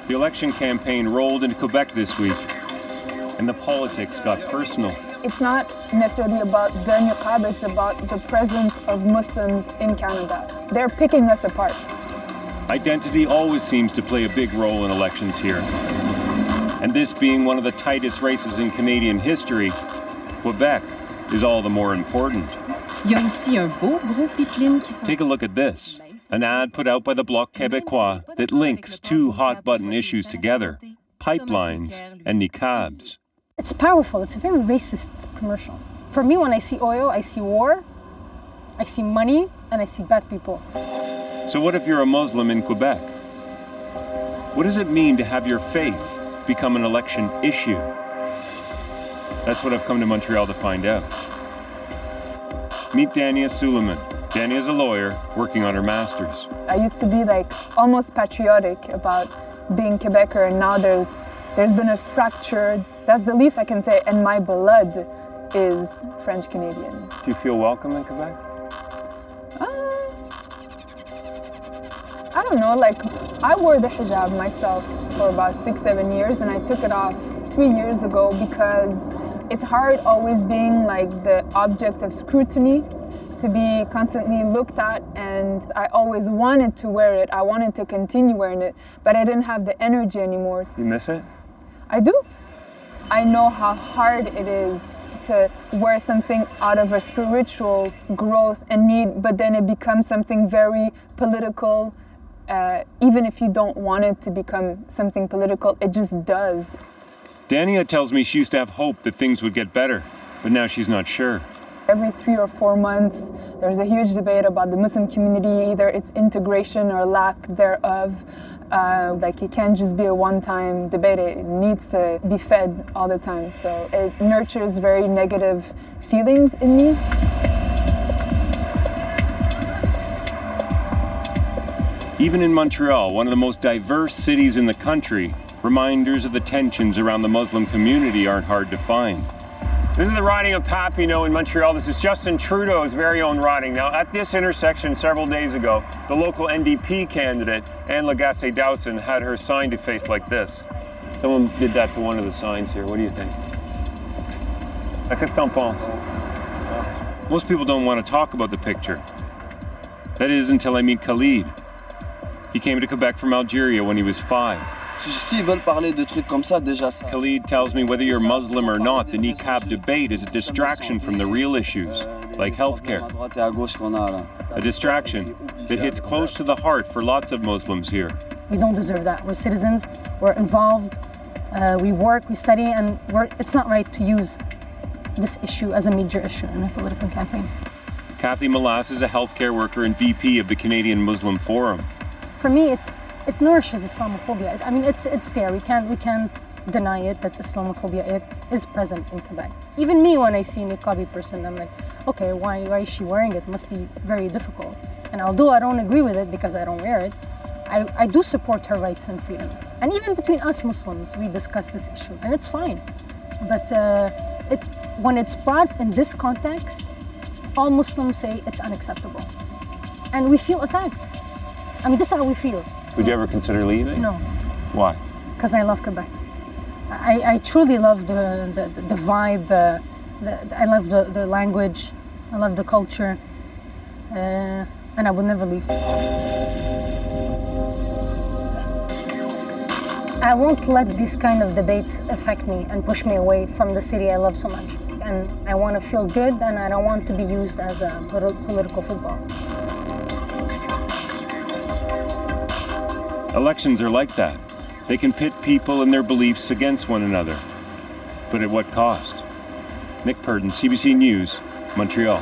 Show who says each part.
Speaker 1: The election campaign rolled into Quebec this week, and the politics got personal.
Speaker 2: It's not necessarily about the niqab, it's about the presence of Muslims in Canada. They're picking us apart.
Speaker 1: Identity always seems to play a big role in elections here. And this being one of the tightest races in Canadian history, Quebec is all the more important. Take a look at this, an ad put out by the Bloc Québécois that links two hot-button issues together, pipelines and niqabs.
Speaker 3: It's powerful. It's a very racist commercial. For me, when I see oil, I see war, I see money, and I see bad people.
Speaker 1: So what if you're a Muslim in Quebec? What does it mean to have your faith become an election issue? That's what I've come to Montreal to find out. Meet Dania Suleiman. Dania's a lawyer working on her master's.
Speaker 2: I used to be almost patriotic about being Quebecer, and now there's been a fracture. That's the least I can say, and my blood is French-Canadian.
Speaker 1: Do you feel welcome in Quebec?
Speaker 2: I don't know, I wore the hijab myself for about 6-7 years, and I took it off 3 years ago because it's hard always being the object of scrutiny, to be constantly looked at, and I always wanted to wear it. I wanted to continue wearing it, but I didn't have the energy anymore.
Speaker 1: You miss it?
Speaker 2: I do. I know how hard it is to wear something out of a spiritual growth and need, but then it becomes something very political. Even if you don't want it to become something political, it just does.
Speaker 1: Dania tells me she used to have hope that things would get better, but now she's not sure.
Speaker 2: Every 3 or 4 months, there's a huge debate about the Muslim community, either its integration or lack thereof. It can't just be a one-time debate, it needs to be fed all the time. So it nurtures very negative feelings in me.
Speaker 1: Even in Montreal, one of the most diverse cities in the country, reminders of the tensions around the Muslim community aren't hard to find. This is the riding of Papineau in Montreal. This is Justin Trudeau's very own riding. Now, at this intersection several days ago, the local NDP candidate, Anne Lagacé-Dowson, had her sign defaced like this. Someone did that to one of the signs here. What do you think? Qu'est-ce que t'en penses? Most people don't want to talk about the picture. That is until I meet Khalid. He came to Quebec from Algeria when he was 5. Khalid tells me whether you're Muslim or not, the niqab debate is a distraction from the real issues, like healthcare. A distraction that hits close to the heart for lots of Muslims here.
Speaker 3: We don't deserve that. We're citizens, we're involved, we work, we study, and it's not right to use this issue as a major issue in a political campaign.
Speaker 1: Kathy Malas is a healthcare worker and VP of the Canadian Muslim Forum.
Speaker 3: For me, it nourishes Islamophobia. I mean, it's there. We can't deny it that Islamophobia is present in Quebec. Even me, when I see a niqabi person, I'm like, okay, why is she wearing it? Must be very difficult. And although I don't agree with it because I don't wear it, I do support her rights and freedom. And even between us Muslims, we discuss this issue, and it's fine. But when it's brought in this context, all Muslims say it's unacceptable, and we feel attacked. I mean, this is how we feel.
Speaker 1: Would you ever consider leaving?
Speaker 3: No.
Speaker 1: Why?
Speaker 3: Because I love Quebec. I truly love the vibe, I love the language, I love the culture, and I would never leave. I won't let these kind of debates affect me and push me away from the city I love so much. And I want to feel good, and I don't want to be used as a political football.
Speaker 1: Elections are like that. They can pit people and their beliefs against one another. But at what cost? Nick Purdon, CBC News, Montreal.